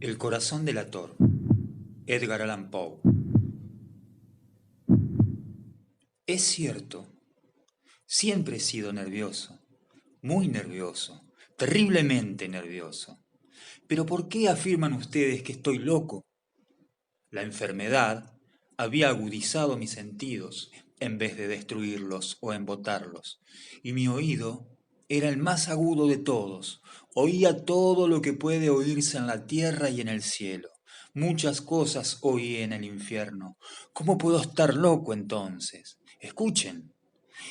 El corazón delator. Edgar Allan Poe. Es cierto, siempre he sido nervioso, muy nervioso, terriblemente nervioso. Pero ¿por qué afirman ustedes que estoy loco? La enfermedad había agudizado mis sentidos en vez de destruirlos o embotarlos, y mi oído era el más agudo de todos. Oía todo lo que puede oírse en la tierra y en el cielo. Muchas cosas oí en el infierno. ¿Cómo puedo estar loco entonces? Escuchen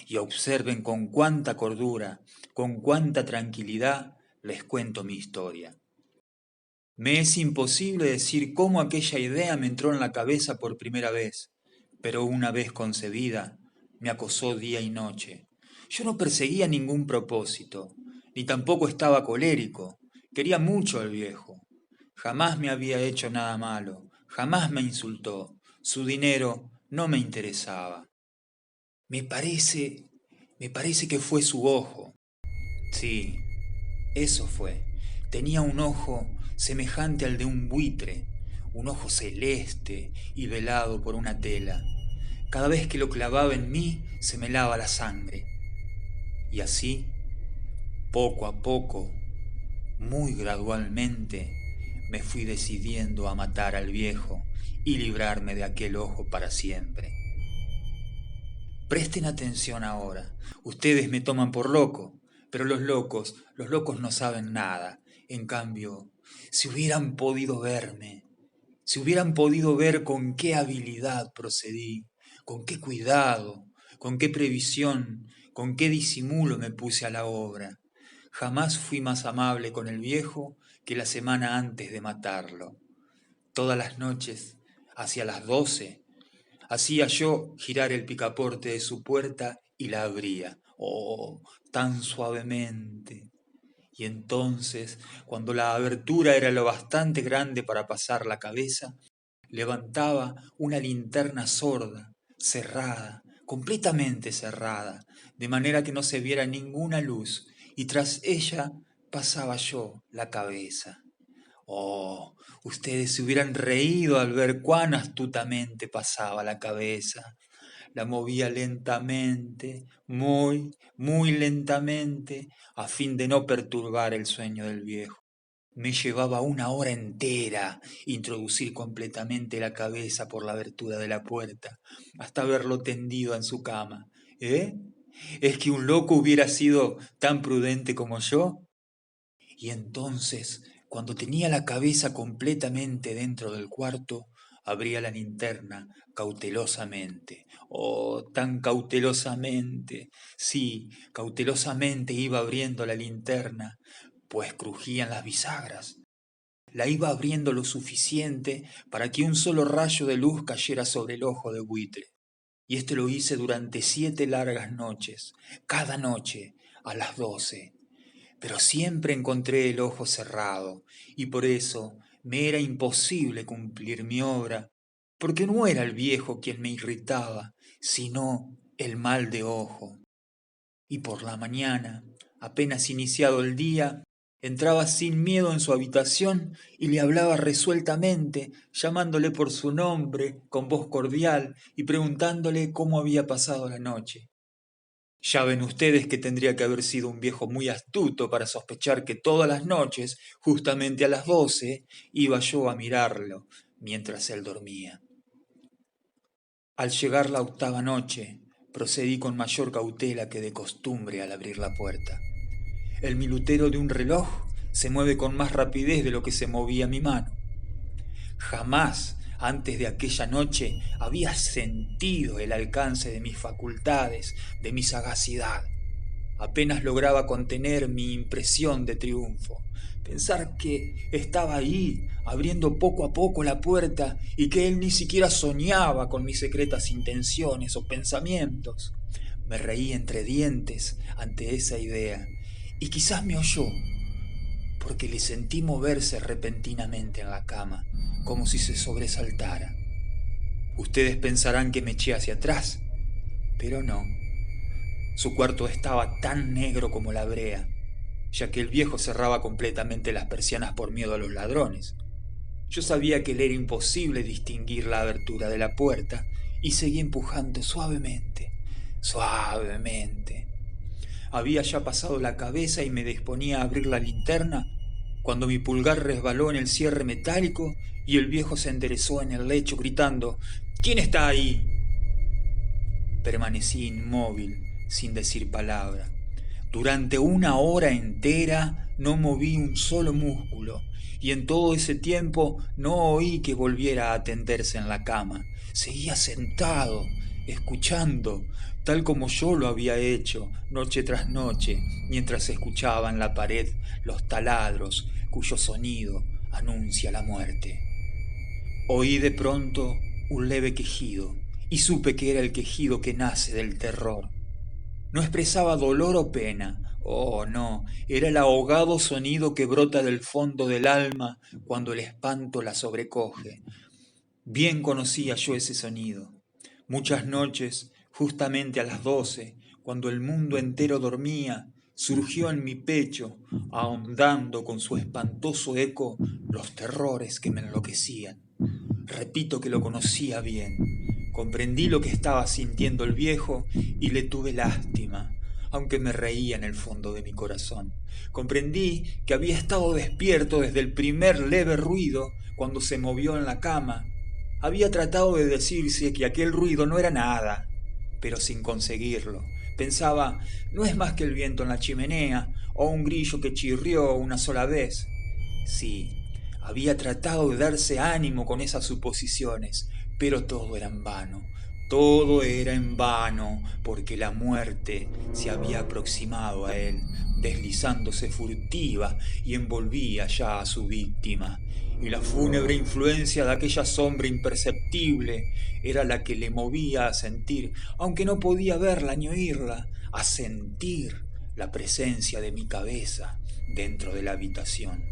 y observen con cuánta cordura, con cuánta tranquilidad les cuento mi historia. Me es imposible decir cómo aquella idea me entró en la cabeza por primera vez, pero una vez concebida, me acosó día y noche. Yo no perseguía ningún propósito, ni tampoco estaba colérico. Quería mucho al viejo. Jamás me había hecho nada malo, jamás me insultó. Su dinero no me interesaba. Me parece que fue su ojo. Sí, eso fue. Tenía un ojo semejante al de un buitre, un ojo celeste y velado por una tela. Cada vez que lo clavaba en mí se me helaba la sangre. Y así, poco a poco, muy gradualmente, me fui decidiendo a matar al viejo y librarme de aquel ojo para siempre. Presten atención ahora. Ustedes me toman por loco, pero los locos no saben nada. En cambio, si hubieran podido verme, si hubieran podido ver con qué habilidad procedí, con qué cuidado, con qué previsión, con qué disimulo me puse a la obra. Jamás fui más amable con el viejo que la semana antes de matarlo. Todas las noches, hacia las 12, hacía yo girar el picaporte de su puerta y la abría, oh, tan suavemente. Y entonces, cuando la abertura era lo bastante grande para pasar la cabeza, levantaba una linterna sorda, cerrada, completamente cerrada, de manera que no se viera ninguna luz, y tras ella pasaba yo la cabeza. Oh, ustedes se hubieran reído al ver cuán astutamente pasaba la cabeza. La movía lentamente, muy lentamente, a fin de no perturbar el sueño del viejo. Me llevaba una hora entera introducir completamente la cabeza por la abertura de la puerta, hasta verlo tendido en su cama. ¿Eh? ¿Es que un loco hubiera sido tan prudente como yo? Y entonces, cuando tenía la cabeza completamente dentro del cuarto, abría la linterna cautelosamente. Oh, tan cautelosamente. Sí, cautelosamente iba abriendo la linterna, pues crujían las bisagras. La iba abriendo lo suficiente para que un solo rayo de luz cayera sobre el ojo de buitre. Y esto lo hice durante 7 largas noches, cada noche a las 12. Pero siempre encontré el ojo cerrado, y por eso me era imposible cumplir mi obra, porque no era el viejo quien me irritaba, sino el mal de ojo. Y por la mañana, apenas iniciado el día, entraba sin miedo en su habitación y le hablaba resueltamente, llamándole por su nombre, con voz cordial, y preguntándole cómo había pasado la noche. Ya ven ustedes que tendría que haber sido un viejo muy astuto para sospechar que todas las noches, justamente a las 12, iba yo a mirarlo mientras él dormía. Al llegar la 8ª noche, procedí con mayor cautela que de costumbre al abrir la puerta. El minutero de un reloj se mueve con más rapidez de lo que se movía mi mano. Jamás antes de aquella noche había sentido el alcance de mis facultades, de mi sagacidad. Apenas lograba contener mi impresión de triunfo. Pensar que estaba ahí, abriendo poco a poco la puerta, y que él ni siquiera soñaba con mis secretas intenciones o pensamientos. Me reí entre dientes ante esa idea, y quizás me oyó, porque le sentí moverse repentinamente en la cama, como si se sobresaltara. Ustedes pensarán que me eché hacia atrás, pero no. Su cuarto estaba tan negro como la brea, ya que el viejo cerraba completamente las persianas por miedo a los ladrones. Yo sabía que le era imposible distinguir la abertura de la puerta y seguí empujando suavemente, suavemente. Había ya pasado la cabeza y me disponía a abrir la linterna cuando mi pulgar resbaló en el cierre metálico y el viejo se enderezó en el lecho gritando: «¿Quién está ahí?». Permanecí inmóvil, sin decir palabra. Durante una hora entera no moví un solo músculo, y en todo ese tiempo no oí que volviera a tenderse en la cama. Seguía sentado, escuchando, tal como yo lo había hecho noche tras noche, mientras escuchaba en la pared los taladros cuyo sonido anuncia la muerte. Oí de pronto un leve quejido, y supe que era el quejido que nace del terror. No expresaba dolor o pena, oh no, era el ahogado sonido que brota del fondo del alma cuando el espanto la sobrecoge. Bien conocía yo ese sonido. Muchas noches, justamente a las 12, cuando el mundo entero dormía, surgió en mi pecho, ahondando con su espantoso eco los terrores que me enloquecían. Repito que lo conocía bien. Comprendí lo que estaba sintiendo el viejo y le tuve lástima, aunque me reía en el fondo de mi corazón. Comprendí que había estado despierto desde el primer leve ruido cuando se movió en la cama. Había tratado de decirse que aquel ruido no era nada, pero sin conseguirlo. Pensaba, no es más que el viento en la chimenea o un grillo que chirrió una sola vez. Sí, había tratado de darse ánimo con esas suposiciones, pero todo era en vano. Todo era en vano, porque la muerte se había aproximado a él, deslizándose furtiva y envolvía ya a su víctima. Y la fúnebre influencia de aquella sombra imperceptible era la que le movía a sentir, aunque no podía verla ni oírla, a sentir la presencia de mi cabeza dentro de la habitación.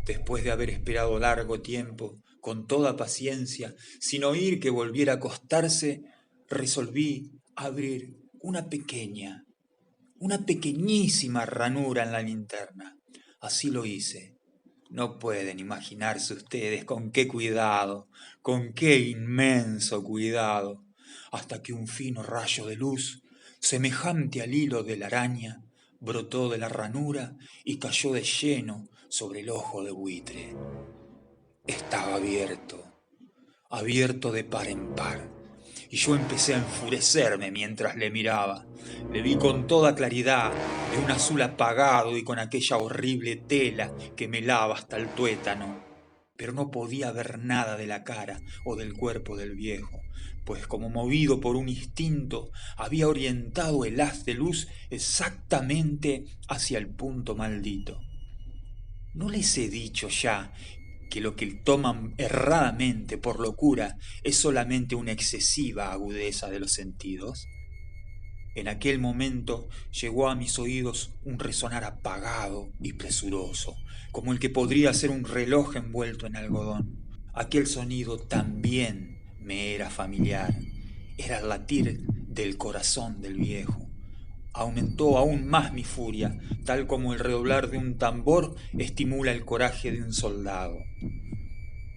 Después de haber esperado largo tiempo, con toda paciencia, sin oír que volviera a acostarse, resolví abrir una pequeñísima ranura en la linterna. Así lo hice. No pueden imaginarse ustedes con qué inmenso cuidado, hasta que un fino rayo de luz, semejante al hilo de la araña, brotó de la ranura y cayó de lleno sobre el ojo de buitre. Estaba abierto de par en par, y yo empecé a enfurecerme mientras le miraba. Le vi con toda claridad, de un azul apagado y con aquella horrible tela que me lava hasta el tuétano. Pero no podía ver nada de la cara o del cuerpo del viejo, pues como movido por un instinto, había orientado el haz de luz exactamente hacia el punto maldito. ¿No les he dicho ya que lo que toman erradamente por locura es solamente una excesiva agudeza de los sentidos? En aquel momento llegó a mis oídos un resonar apagado y presuroso, como el que podría ser un reloj envuelto en algodón. Aquel sonido también me era familiar. Era el latir del corazón del viejo. Aumentó aún más mi furia, tal como el redoblar de un tambor estimula el coraje de un soldado.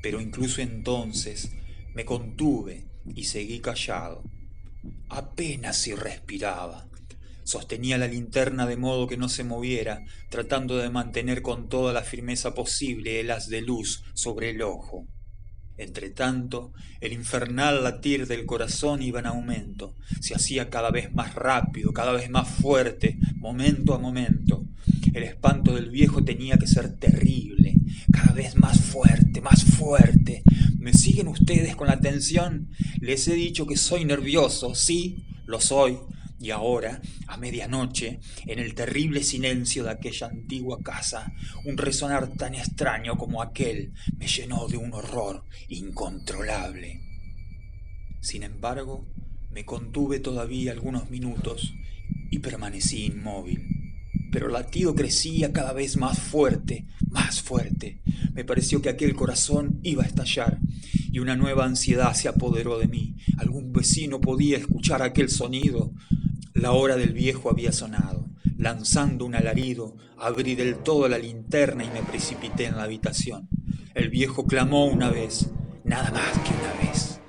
Pero incluso entonces me contuve y seguí callado. Apenas si respiraba. Sostenía la linterna de modo que no se moviera, tratando de mantener con toda la firmeza posible el haz de luz sobre el ojo. Entretanto, el infernal latir del corazón iba en aumento, se hacía cada vez más rápido, cada vez más fuerte, momento a momento. El espanto del viejo tenía que ser terrible, cada vez más fuerte, más fuerte. ¿Me siguen ustedes con la atención? Les he dicho que soy nervioso, sí, lo soy. Y ahora, a medianoche, en el terrible silencio de aquella antigua casa, un resonar tan extraño como aquel me llenó de un horror incontrolable. Sin embargo, me contuve todavía algunos minutos y permanecí inmóvil. Pero el latido crecía cada vez más fuerte, más fuerte. Me pareció que aquel corazón iba a estallar y una nueva ansiedad se apoderó de mí. ¿Algún vecino podía escuchar aquel sonido? La hora del viejo había sonado. Lanzando un alarido, abrí del todo la linterna y me precipité en la habitación. El viejo clamó una vez, nada más que una vez.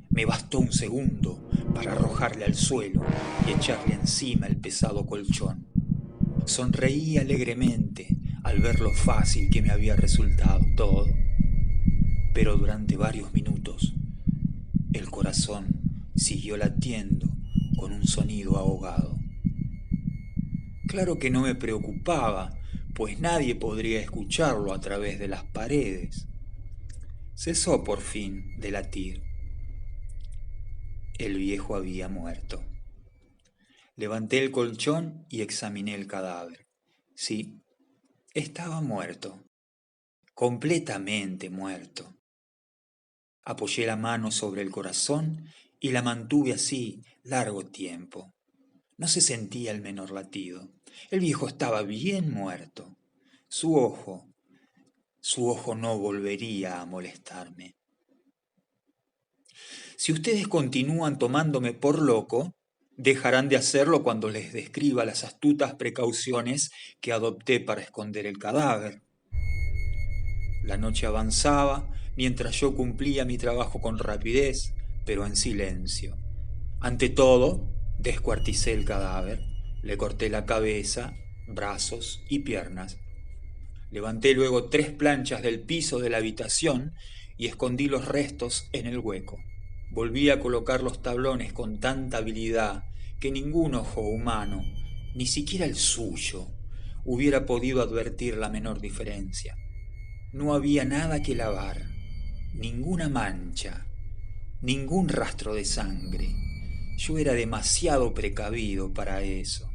Me bastó un segundo para arrojarle al suelo y echarle encima el pesado colchón. Sonreí alegremente al ver lo fácil que me había resultado todo, pero durante varios minutos el corazón siguió latiendo con un sonido ahogado. Claro que no me preocupaba, pues nadie podría escucharlo a través de las paredes. Cesó por fin de latir. El viejo había muerto. Levanté el colchón y examiné el cadáver. Sí, estaba muerto, completamente muerto. Apoyé la mano sobre el corazón y la mantuve así largo tiempo. No se sentía el menor latido. El viejo estaba bien muerto. Su ojo no volvería a molestarme. Si ustedes continúan tomándome por loco, dejarán de hacerlo cuando les describa las astutas precauciones que adopté para esconder el cadáver. La noche avanzaba mientras yo cumplía mi trabajo con rapidez, pero en silencio. Ante todo, descuarticé el cadáver, le corté la cabeza, brazos y piernas. Levanté luego 3 planchas del piso de la habitación y escondí los restos en el hueco. Volví a colocar los tablones con tanta habilidad que ningún ojo humano, ni siquiera el suyo, hubiera podido advertir la menor diferencia. No había nada que lavar, ninguna mancha, ningún rastro de sangre. Yo era demasiado precavido para eso.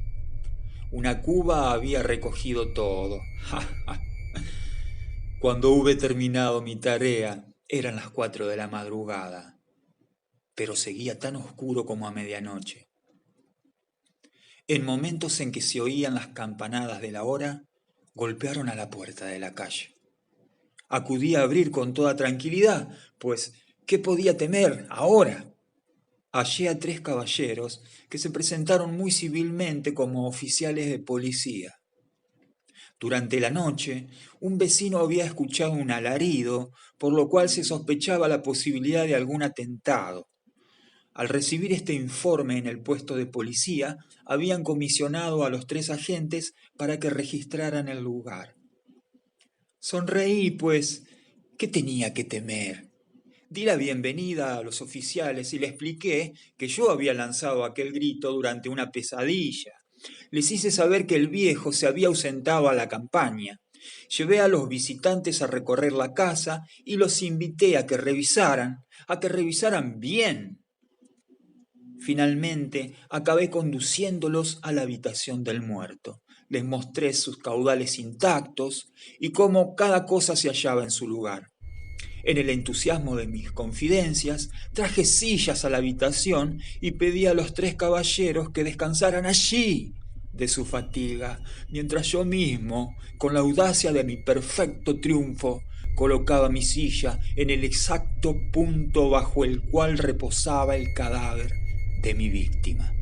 Una cuba había recogido todo. Cuando hube terminado mi tarea, eran las 4 de la madrugada, pero seguía tan oscuro como a medianoche. En momentos en que se oían las campanadas de la hora, golpearon a la puerta de la calle. Acudí a abrir con toda tranquilidad, pues ¿qué podía temer ahora? Hallé a 3 caballeros que se presentaron muy civilmente como oficiales de policía. Durante la noche, un vecino había escuchado un alarido, por lo cual se sospechaba la posibilidad de algún atentado. Al recibir este informe en el puesto de policía, habían comisionado a los 3 agentes para que registraran el lugar. Sonreí, pues, ¿qué tenía que temer? Di la bienvenida a los oficiales y les expliqué que yo había lanzado aquel grito durante una pesadilla. Les hice saber que el viejo se había ausentado a la campaña. Llevé a los visitantes a recorrer la casa y los invité a que revisaran bien. Finalmente, acabé conduciéndolos a la habitación del muerto. Les mostré sus caudales intactos y cómo cada cosa se hallaba en su lugar. En el entusiasmo de mis confidencias, traje sillas a la habitación y pedí a los 3 caballeros que descansaran allí de su fatiga, mientras yo mismo, con la audacia de mi perfecto triunfo, colocaba mi silla en el exacto punto bajo el cual reposaba el cadáver de mi víctima.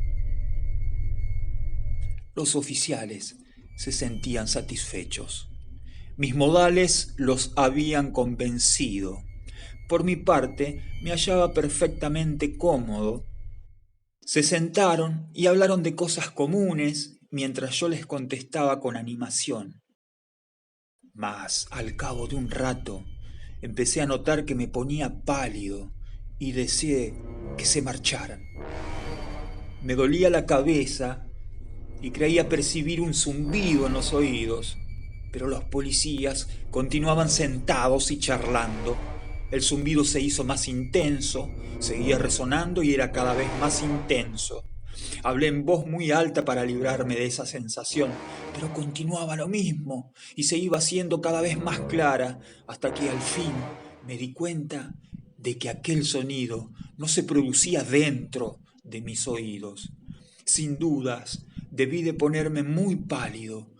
Los oficiales se sentían satisfechos. Mis modales los habían convencido. Por mi parte, me hallaba perfectamente cómodo. Se sentaron y hablaron de cosas comunes mientras yo les contestaba con animación. Mas, al cabo de un rato, empecé a notar que me ponía pálido y deseé que se marcharan. Me dolía la cabeza y creía percibir un zumbido en los oídos, pero los policías continuaban sentados y charlando. El zumbido se hizo más intenso, seguía resonando y era cada vez más intenso. Hablé en voz muy alta para librarme de esa sensación, pero continuaba lo mismo y se iba haciendo cada vez más clara, hasta que al fin me di cuenta de que aquel sonido no se producía dentro de mis oídos. Sin dudas, debí de ponerme muy pálido,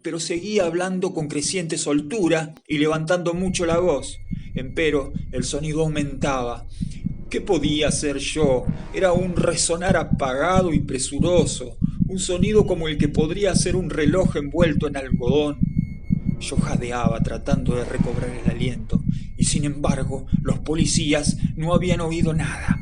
pero seguía hablando con creciente soltura y levantando mucho la voz. Empero el sonido aumentaba. ¿Qué podía hacer yo? Era un resonar apagado y presuroso, un sonido como el que podría ser un reloj envuelto en algodón. Yo jadeaba tratando de recobrar el aliento, y sin embargo los policías no habían oído nada.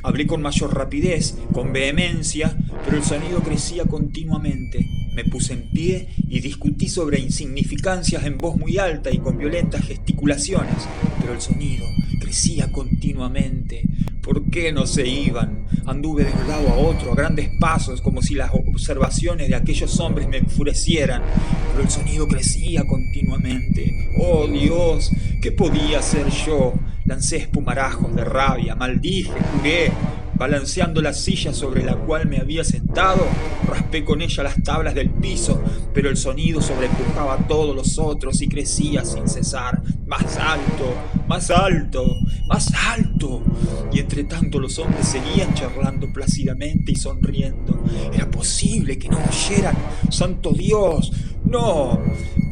Hablé con mayor rapidez, con vehemencia, pero el sonido crecía continuamente. Me puse en pie y discutí sobre insignificancias en voz muy alta y con violentas gesticulaciones, pero el sonido crecía continuamente. ¿Por qué no se iban? Anduve de un lado a otro a grandes pasos, como si las observaciones de aquellos hombres me enfurecieran, pero el sonido crecía continuamente. ¡Oh, Dios! ¿Qué podía hacer yo? Lancé espumarajos de rabia, maldije, juré. Balanceando la silla sobre la cual me había sentado, raspé con ella las tablas del piso, pero el sonido sobrepujaba a todos los otros y crecía sin cesar. Más alto, más alto, más alto. Y entre tanto los hombres seguían charlando plácidamente y sonriendo. ¿Era posible que no oyeran? ¡Santo Dios! ¡No!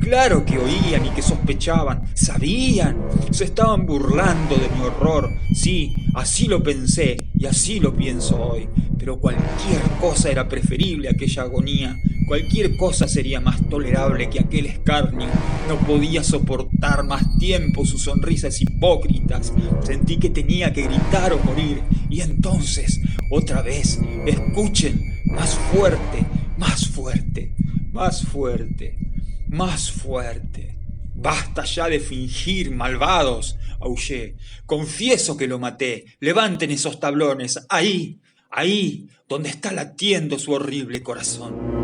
Claro que oían y que sospechaban. ¡Sabían! Se estaban burlando de mi horror. Sí, así lo pensé y así lo pienso hoy. Pero cualquier cosa era preferible a aquella agonía. Cualquier cosa sería más tolerable que aquel escarnio. No podía soportar más tiempo sus sonrisas hipócritas. Sentí que tenía que gritar o morir. Y entonces, otra vez, escuchen, más fuerte, más fuerte, más fuerte, más fuerte. Basta ya de fingir, malvados, aullé. Confieso que lo maté. Levanten esos tablones. Ahí, ahí, donde está latiendo su horrible corazón.